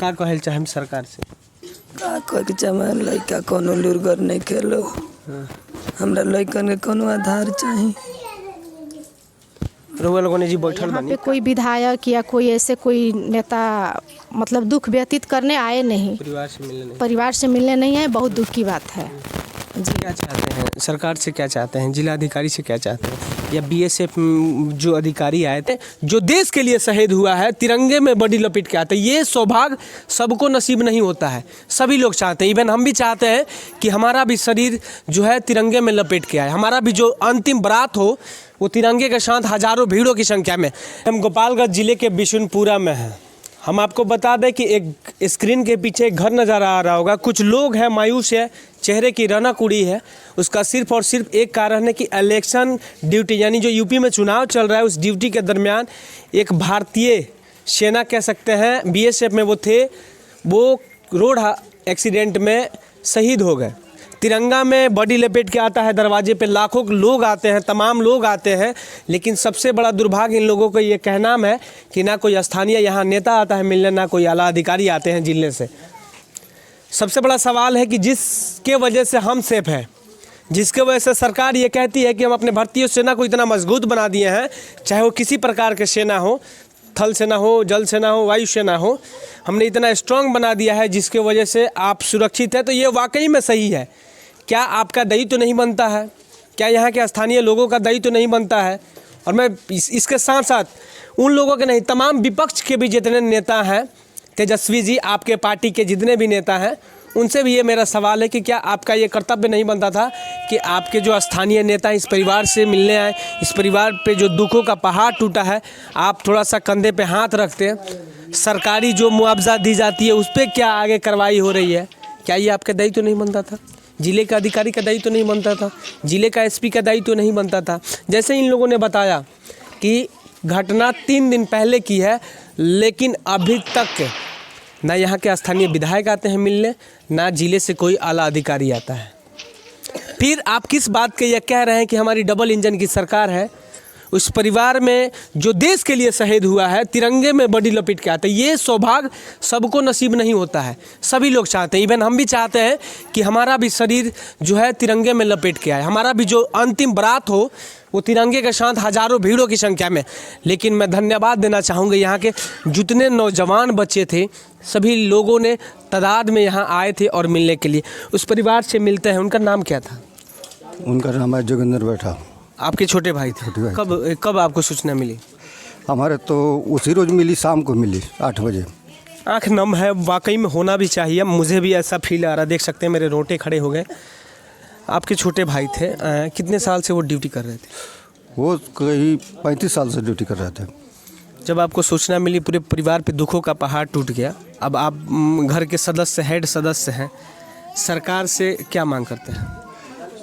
का कहल चाहे सरकार से? का कह के चाहे लड़का कोनो लुरगर नहीं खेलो, हमरा लड़कन के कोनो आधार चाहिए। रउआ लोगों ने जी बैठल यहाँ बानी, पे कोई विधायक या कोई ऐसे कोई नेता मतलब दुख व्यतीत करने आए नहीं, परिवार से मिलने नहीं आए। बहुत दुख की बात है जी। क्या चाहते हैं सरकार से, क्या चाहते हैं जिलाधिकारी से, क्या चाहते हैं या बीएसएफ जो अधिकारी आए थे, जो देश के लिए शहीद हुआ है, तिरंगे में बॉडी लपेट के आते हैं, ये सौभाग्य सबको नसीब नहीं होता है। सभी लोग चाहते हैं, इवन हम भी चाहते हैं कि हमारा भी शरीर जो है तिरंगे में लपेट के आए, हमारा भी जो अंतिम बारात हो वो तिरंगे के साथ हजारों भीड़ों की संख्या में। हम गोपालगंज जिले के बिशुनपुरा में हैं। हम आपको बता दें कि एक स्क्रीन के पीछे एक घर नज़र आ रहा होगा, कुछ लोग हैं, मायूस है, चेहरे की रौनक उड़ी है। उसका सिर्फ और सिर्फ एक कारण है कि इलेक्शन ड्यूटी यानी जो यूपी में चुनाव चल रहा है उस ड्यूटी के दरमियान एक भारतीय सेना कह सकते हैं, बीएसएफ में वो थे, वो रोड एक्सीडेंट में शहीद हो गए। तिरंगा में बॉडी लपेट के आता है, दरवाजे पे लाखों लोग आते हैं, तमाम लोग आते हैं, लेकिन सबसे बड़ा दुर्भाग्य इन लोगों को ये कहना है कि ना कोई स्थानीय यहाँ नेता आता है मिलने, ना कोई आला अधिकारी आते हैं जिले से। सबसे बड़ा सवाल है कि जिसके वजह से हम सेफ हैं, जिसके वजह से सरकार ये कहती है कि हम अपने भारतीय सेना को इतना मजबूत बना दिए हैं, चाहे वो किसी प्रकार के सेना हो, थल सेना हो, जल सेना हो, वायु सेना हो, हमने इतना स्ट्रांग बना दिया है जिसके वजह से आप सुरक्षित है। तो ये वाकई में सही है। क्या आपका दायित्व तो नहीं बनता है? क्या यहाँ के स्थानीय लोगों का दायित्व तो नहीं बनता है? और मैं इसके साथ साथ उन लोगों के नहीं, तमाम विपक्ष के भी जितने नेता हैं, तेजस्वी जी, आपके पार्टी के जितने भी नेता हैं, उनसे भी ये मेरा सवाल है कि क्या आपका ये कर्तव्य नहीं बनता था कि आपके जो स्थानीय नेता इस परिवार से मिलने आए, इस परिवार पे जो दुखों का पहाड़ टूटा है, आप थोड़ा सा कंधे पे हाथ रखते हैं। सरकारी जो मुआवजा दी जाती है उस पर क्या आगे कार्रवाई हो रही है? क्या ये आपका दायित्व नहीं बनता था? जिले का अधिकारी का दायित्व नहीं बनता था? जिले का एसपी का दायित्व नहीं बनता था? जैसे इन लोगों ने बताया कि घटना 3 दिन पहले की है, लेकिन अभी तक ना यहाँ के स्थानीय विधायक आते हैं मिलने, ना जिले से कोई आला अधिकारी आता है। फिर आप किस बात के ये कह रहे हैं कि हमारी डबल इंजन की सरकार है? उस परिवार में जो देश के लिए शहीद हुआ है, तिरंगे में बॉडी लपेट के आते हैं, ये सौभाग्य सबको नसीब नहीं होता है। सभी लोग चाहते हैं, इवन हम भी चाहते हैं कि हमारा भी शरीर जो है तिरंगे में लपेट के आए, हमारा भी जो अंतिम बारात हो वो तिरंगे के साथ हजारों भीड़ों की संख्या में। लेकिन मैं धन्यवाद देना चाहूँगा यहाँ के जितने नौजवान बच्चे थे, सभी लोगों ने तादाद में यहाँ आए थे और मिलने के लिए। उस परिवार से मिलते हैं, उनका नाम क्या था? उनका नाम है जोगिंदर बैठा। आपके छोटे भाई थे? कब आपको सूचना मिली? हमारे तो उसी रोज मिली, शाम को मिली 8 बजे। आँख नम है, वाकई में होना भी चाहिए। मुझे भी ऐसा फील आ रहा, देख सकते हैं मेरे रोंगटे खड़े हो गए। आपके छोटे भाई थे, कितने साल से वो ड्यूटी कर रहे थे? वो कहीं 35 साल से ड्यूटी कर रहे थे। जब आपको सूचना मिली, पूरे परिवार पे दुखों का पहाड़ टूट गया। अब आप घर के सदस्य, हेड सदस्य हैं, सरकार से क्या मांग करते हैं?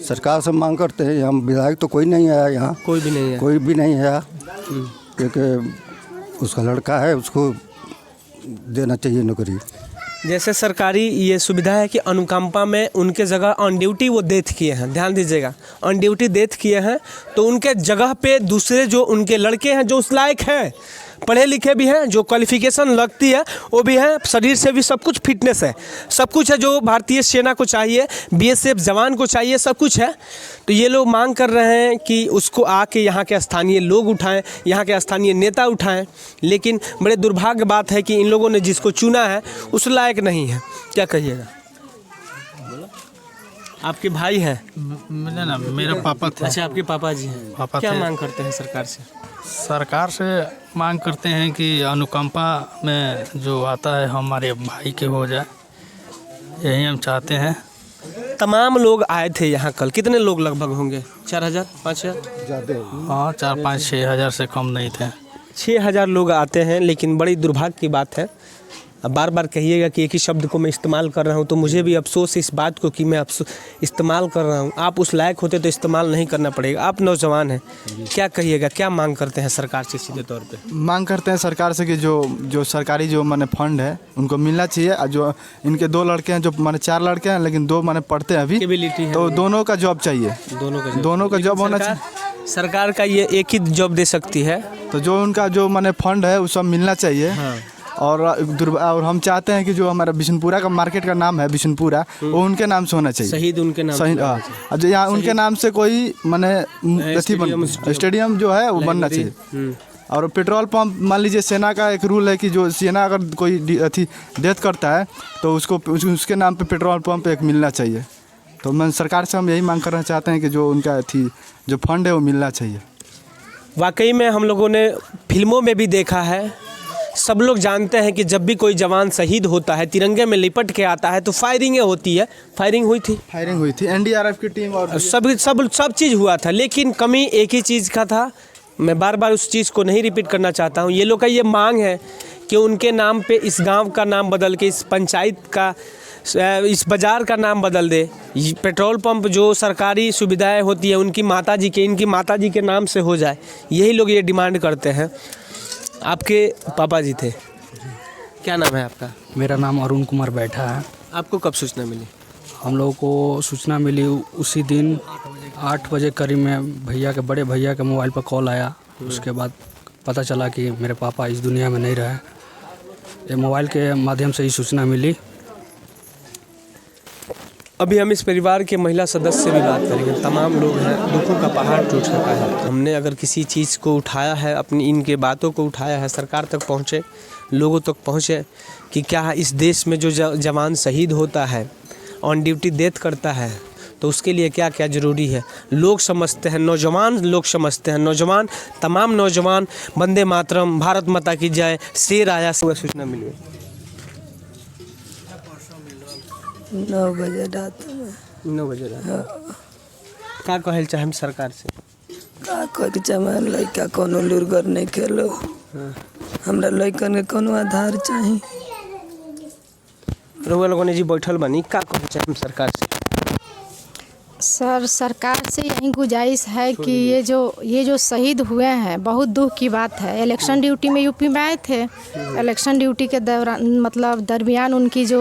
सरकार से मांग करते हैं, हम विधायक तो कोई नहीं आया यहाँ, कोई भी नहीं है? कोई भी नहीं आया, क्योंकि उसका लड़का है, उसको देना चाहिए नौकरी। जैसे सरकारी ये सुविधा है कि अनुकंपा में उनके जगह ऑन ड्यूटी वो डेथ किए हैं, ध्यान दीजिएगा, ऑन ड्यूटी डेथ किए हैं, तो उनके जगह पे दूसरे जो उनके लड़के हैं, जो उस लायक हैं, पढ़े लिखे भी हैं, जो क्वालिफिकेशन लगती है वो भी हैं, शरीर से भी सब कुछ फिटनेस है, सब कुछ है जो भारतीय सेना को चाहिए, बीएसएफ जवान को चाहिए, सब कुछ है। तो ये लोग मांग कर रहे हैं कि उसको आके यहाँ के स्थानीय लोग उठाएं, यहाँ के स्थानीय नेता उठाएं। लेकिन बड़े दुर्भाग्य बात है कि इन लोगों ने जिसको चुना है उस लायक नहीं है। क्या कहिएगा? आपके भाई हैं? ना, मेरे पापा थे। अच्छा, आपके पापा जी हैं। पापा क्या थे। मांग करते हैं सरकार से? सरकार से मांग करते हैं कि अनुकंपा में जो आता है हमारे भाई के हो जाए, यही हम चाहते हैं। तमाम लोग आए थे यहाँ कल, कितने लोग लगभग होंगे? 4000, 5000? ज़्यादा। हाँ, 4, 5, 6 हज़ार से कम नहीं थे। 6000 लोग आते हैं, लेकिन बड़ी दुर्भाग्य की बात है। अब बार बार कहिएगा कि एक ही शब्द को मैं इस्तेमाल कर रहा हूँ, तो मुझे भी अफसोस इस बात को कि मैं इस्तेमाल कर रहा हूँ। आप उस लायक होते तो इस्तेमाल नहीं करना पड़ेगा। आप नौजवान हैं, क्या कहिएगा, क्या मांग करते हैं सरकार से? सीधे तौर पे मांग करते हैं सरकार से कि जो सरकारी जो माने फंड है उनको मिलना चाहिए। और जो इनके 2 लड़के हैं, जो माने 4 लड़के हैं, लेकिन 2 माने पढ़ते हैं अभी, तो दोनों का जॉब चाहिए, दोनों का जॉब होना चाहिए। सरकार का ये एक ही जॉब दे सकती है, तो जो उनका जो माने फंड है वो सब मिलना चाहिए। और हम चाहते हैं कि जो हमारा बिशनपुरा का मार्केट का नाम है बिशनपुरा, वो उनके नाम से होना चाहिए। शहीद उनके नाम शहीद, हाँ, जो यहाँ उनके नाम से कोई माने स्टेडियम जो है वो बनना चाहिए। और पेट्रोल पंप, मान लीजिए सेना का एक रूल है कि जो सेना अगर कोई अथी डेथ करता है तो उसके नाम पे पेट्रोल पंप एक मिलना चाहिए। तो मैं सरकार से हम यही मांग करना चाहते हैं कि जो उनका अथी जो फंड है वो मिलना चाहिए। वाकई में हम लोगों ने फिल्मों में भी देखा है, सब लोग जानते हैं कि जब भी कोई जवान शहीद होता है, तिरंगे में लिपट के आता है तो फायरिंगें होती है। फायरिंग हुई थी एनडीआरएफ की टीम और सब चीज़ हुआ था, लेकिन कमी एक ही चीज़ का था। मैं बार बार उस चीज़ को नहीं रिपीट करना चाहता हूँ। ये लोग का ये मांग है कि उनके नाम पे इस गांव का नाम बदल के, इस पंचायत का, इस बाज़ार का नाम बदल दे। पेट्रोल पंप जो सरकारी सुविधाएं होती है उनकी माताजी के, इनकी माताजी के नाम से हो जाए, यही लोग ये डिमांड करते हैं। आपके पापा जी थे, क्या नाम है आपका? मेरा नाम अरुण कुमार बैठा है। आपको कब सूचना मिली? हम लोगों को सूचना मिली उसी दिन 8 बजे करीब में बड़े भैया के मोबाइल पर कॉल आया। उसके बाद पता चला कि मेरे पापा इस दुनिया में नहीं रहे। ये मोबाइल के माध्यम से ही सूचना मिली। अभी हम इस परिवार के महिला सदस्य से भी बात करेंगे। तमाम लोग हैं, दुखों का पहाड़ टूट चुका है। हमने अगर किसी चीज़ को उठाया है, अपनी इनके बातों को उठाया है, सरकार तक पहुँचे, लोगों तक पहुँचे कि क्या इस देश में जो जवान शहीद होता है, ऑन ड्यूटी डेथ करता है, तो उसके लिए क्या क्या ज़रूरी है। लोग समझते हैं, नौजवान लोग समझते हैं, नौजवान, तमाम नौजवान वंदे मातरम, भारत माता की जय, शेर आया से सूचना मिली 9 बजे रात में। 9 बजे रात का कहल चाहे हम सरकार से? का कह चाहे लड़का कोनो लुरगर नहीं खेलो। हमरा लड़कन के कोनो आधार चाहिए। रउआ लोगों ने जी बैठल बनी, का कहल चाहे हम सरकार से? सर, सरकार से यही गुजारिश है कि ये जो शहीद हुए हैं, बहुत दुख की बात है। इलेक्शन ड्यूटी में यूपी में आए थे। इलेक्शन ड्यूटी के दरमियान उनकी जो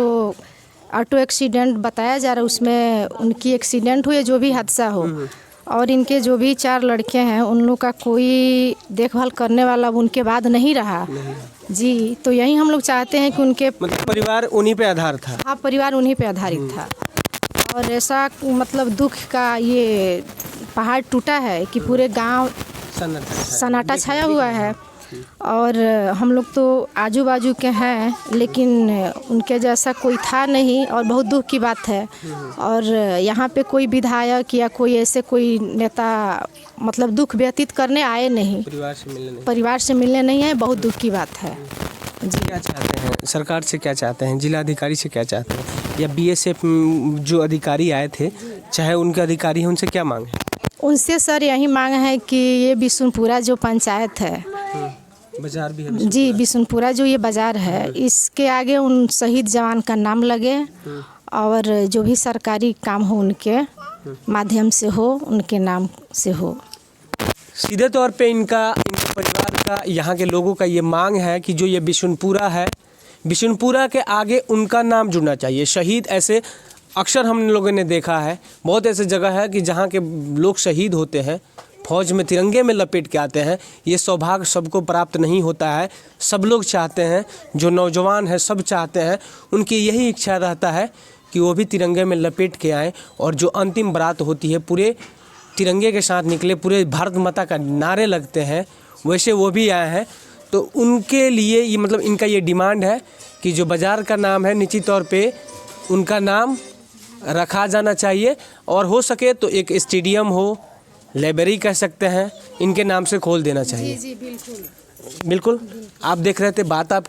ऑटो एक्सीडेंट बताया जा रहा है, उसमें उनकी एक्सीडेंट हुई, जो भी हादसा हो, और इनके जो भी 4 लड़के हैं उन लोग का कोई देखभाल करने वाला उनके बाद नहीं रहा जी। तो यही हम लोग चाहते हैं कि उनके मतलब परिवार उन्हीं पे आधार था। हाँ, परिवार उन्हीं पे आधारित था। और ऐसा मतलब दुख का ये पहाड़ टूटा है कि पूरे गांव सन्नाटा छाया हुआ है। और हम लोग तो आजू बाजू के हैं, लेकिन उनके जैसा कोई था नहीं, और बहुत दुख की बात है। और यहाँ पे कोई विधायक या कोई ऐसे कोई नेता मतलब दुख व्यतीत करने आए नहीं, परिवार से मिलने नहीं आए। बहुत दुख की बात है जी। क्या चाहते हैं सरकार से, क्या चाहते हैं जिलाधिकारी से, क्या चाहते हैं, या बीएसएफ जो अधिकारी आए थे, चाहे उनके अधिकारी हैं, उनसे क्या मांग है? उनसे सर यही मांग है कि ये बिशुनपुरा जो पंचायत है, बाजार भी है जी, बिशुनपुरा जो ये बाज़ार है, इसके आगे उन शहीद जवान का नाम लगे, और जो भी सरकारी काम हो उनके माध्यम से हो, उनके नाम से हो। सीधे तौर पे इनका परिवार का, यहाँ के लोगों का ये मांग है कि जो ये बिशुनपुरा है, बिशुनपुरा के आगे उनका नाम जुड़ना चाहिए। शहीद ऐसे अक्सर हम लोगों ने देखा है, बहुत ऐसे जगह है कि जहाँ के लोग शहीद होते हैं, फौज में तिरंगे में लपेट के आते हैं। ये सौभाग्य सबको प्राप्त नहीं होता है। सब लोग चाहते हैं, जो नौजवान है सब चाहते हैं, उनकी यही इच्छा रहता है कि वो भी तिरंगे में लपेट के आएँ, और जो अंतिम बारात होती है पूरे तिरंगे के साथ निकले, पूरे भारत माता का नारे लगते हैं, वैसे वो भी आए हैं। तो उनके लिए ये मतलब इनका ये डिमांड है कि जो बाज़ार का नाम है, निश्चित तौर पे उनका नाम रखा जाना चाहिए, और हो सके तो एक स्टेडियम हो, लाइब्रेरी कह सकते हैं, इनके नाम से खोल देना चाहिए। जी, बिल्कुल। बिल्कुल। आप देख रहे थे बात आप